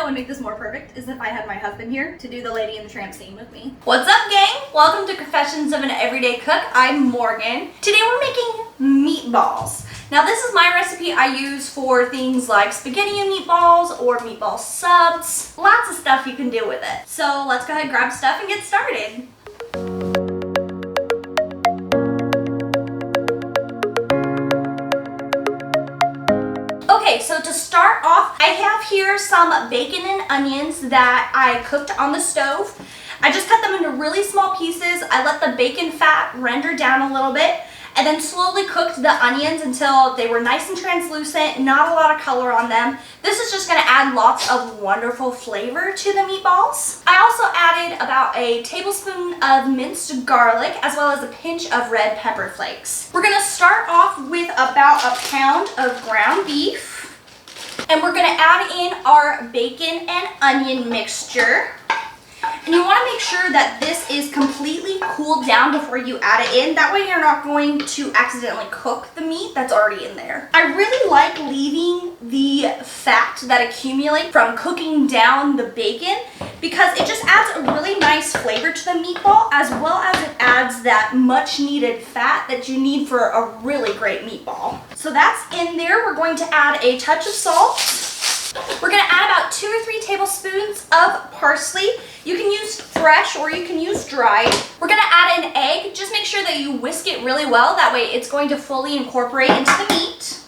would make this more perfect is if I had my husband here to do the Lady and the Tramp scene with me. What's up, gang? Welcome to Confessions of an Everyday Cook. I'm Morgan. Today we're making meatballs. Now this is my recipe I use for things like spaghetti and meatballs or meatball subs. Lots of stuff you can do with it. So let's go ahead and grab stuff and get started. Okay, so to start off, I have here some bacon and onions that I cooked on the stove. I just cut them into really small pieces. I let the bacon fat render down a little bit and then slowly cooked the onions until they were nice and translucent, not a lot of color on them. This is just going to add lots of wonderful flavor to the meatballs. I also added about a tablespoon of minced garlic as well as a pinch of red pepper flakes. We're going to start off with about a pound of ground beef. And we're going to add in our bacon and onion mixture. And you want to make sure that this is completely cooled down before you add it in. That way you're not going to accidentally cook the meat that's already in there. I really like leaving the fat that accumulates from cooking down the bacon because it just adds a really nice flavor to the meatball, as well as it adds that much needed fat that you need for a really great meatball. So that's in there. We're going to add a touch of salt. We're going to add about 2 or 3 tablespoons of parsley. You can use fresh or you can use dried. We're going to add an egg. Just make sure that you whisk it really well. That way it's going to fully incorporate into the meat.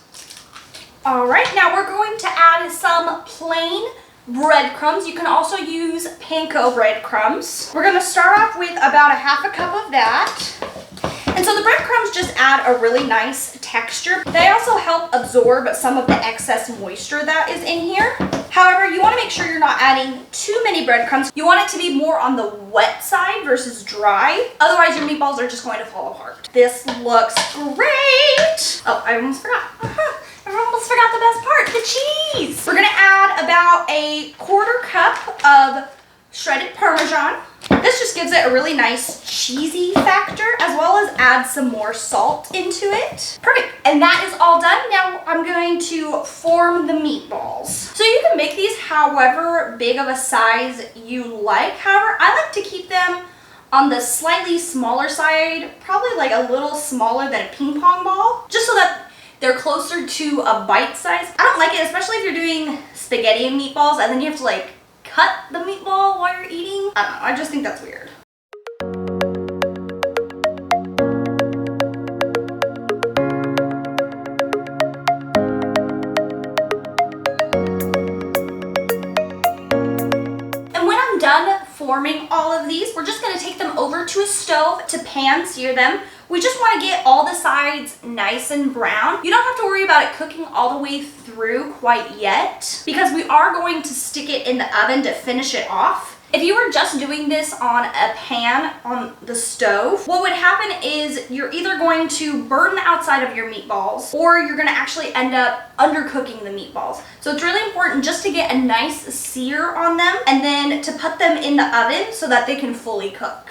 All right, now we're going to add some plain breadcrumbs. You can also use panko breadcrumbs. We're going to start off with about a half a cup of that. And so the breadcrumbs just add a really nice texture. They also help absorb some of the excess moisture that is in here. However, you want to make sure you're not adding too many breadcrumbs. You want it to be more on the wet side versus dry. Otherwise, your meatballs are just going to fall apart. This looks great. Oh, I almost forgot. I almost forgot the best part, the cheese. We're going to add about a 1/4 cup of shredded Parmesan. This just gives it a really nice cheesy factor, as well as add some more salt into it. Perfect, and that is all done. Now I'm going to form the meatballs. So you can make these however big of a size you like. However, I like to keep them on the slightly smaller side, probably like a little smaller than a ping pong ball, just so that they're closer to a bite size. I don't like it, especially if you're doing spaghetti and meatballs and then you have to like cut the meatball while you're eating. I don't know, I just think that's weird. And when I'm done forming all of these, we're just going to take them over to a stove to pan sear them. We just want to get all the sides nice and brown. You don't have to worry about it cooking all the way through quite yet because we are going to stick it in the oven to finish it off. If you were just doing this on a pan on the stove, what would happen is you're either going to burn the outside of your meatballs or you're going to actually end up undercooking the meatballs. So it's really important just to get a nice sear on them and then to put them in the oven so that they can fully cook.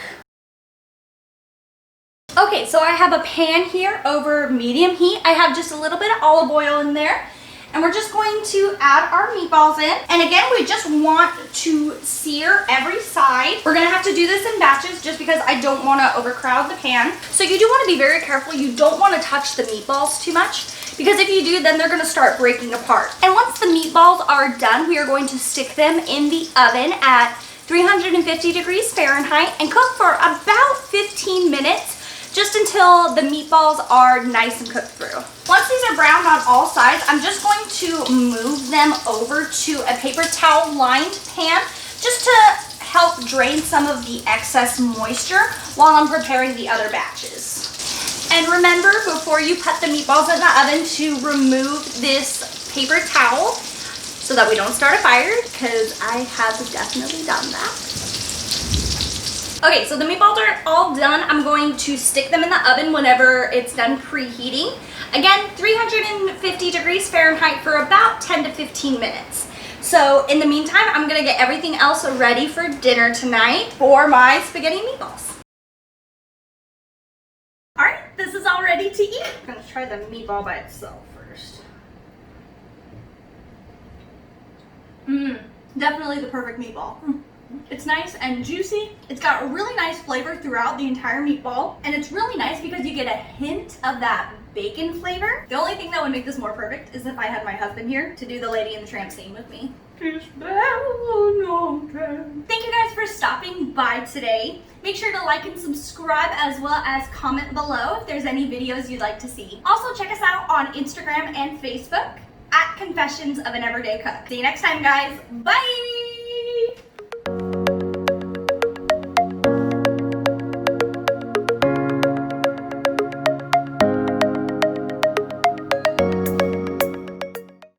Okay, so I have a pan here over medium heat. I have just a little bit of olive oil in there. And we're just going to add our meatballs in. And again, we just want to sear every side. We're gonna have to do this in batches just because I don't wanna overcrowd the pan. So you do wanna be very careful. You don't wanna touch the meatballs too much because if you do, then they're gonna start breaking apart. And once the meatballs are done, we are going to stick them in the oven at 350 degrees Fahrenheit and cook for about 15 minutes. Just until the meatballs are nice and cooked through. Once these are browned on all sides, I'm just going to move them over to a paper towel lined pan just to help drain some of the excess moisture while I'm preparing the other batches. And remember, before you put the meatballs in the oven, to remove this paper towel so that we don't start a fire, because I have definitely done that. Okay, so the meatballs are all done. I'm going to stick them in the oven whenever it's done preheating. Again, 350 degrees Fahrenheit for about 10 to 15 minutes. So in the meantime, I'm gonna get everything else ready for dinner tonight for my spaghetti meatballs. All right, this is all ready to eat. I'm gonna try the meatball by itself first. Definitely the perfect meatball. It's nice and juicy. It's got a really nice flavor throughout the entire meatball. And it's really nice because you get a hint of that bacon flavor. The only thing that would make this more perfect is if I had my husband here to do the Lady and the Tramp scene with me. Thank you guys for stopping by today. Make sure to like and subscribe as well as comment below if there's any videos you'd like to see. Also check us out on Instagram and Facebook at Confessions of an Everyday Cook. See you next time, guys. Bye!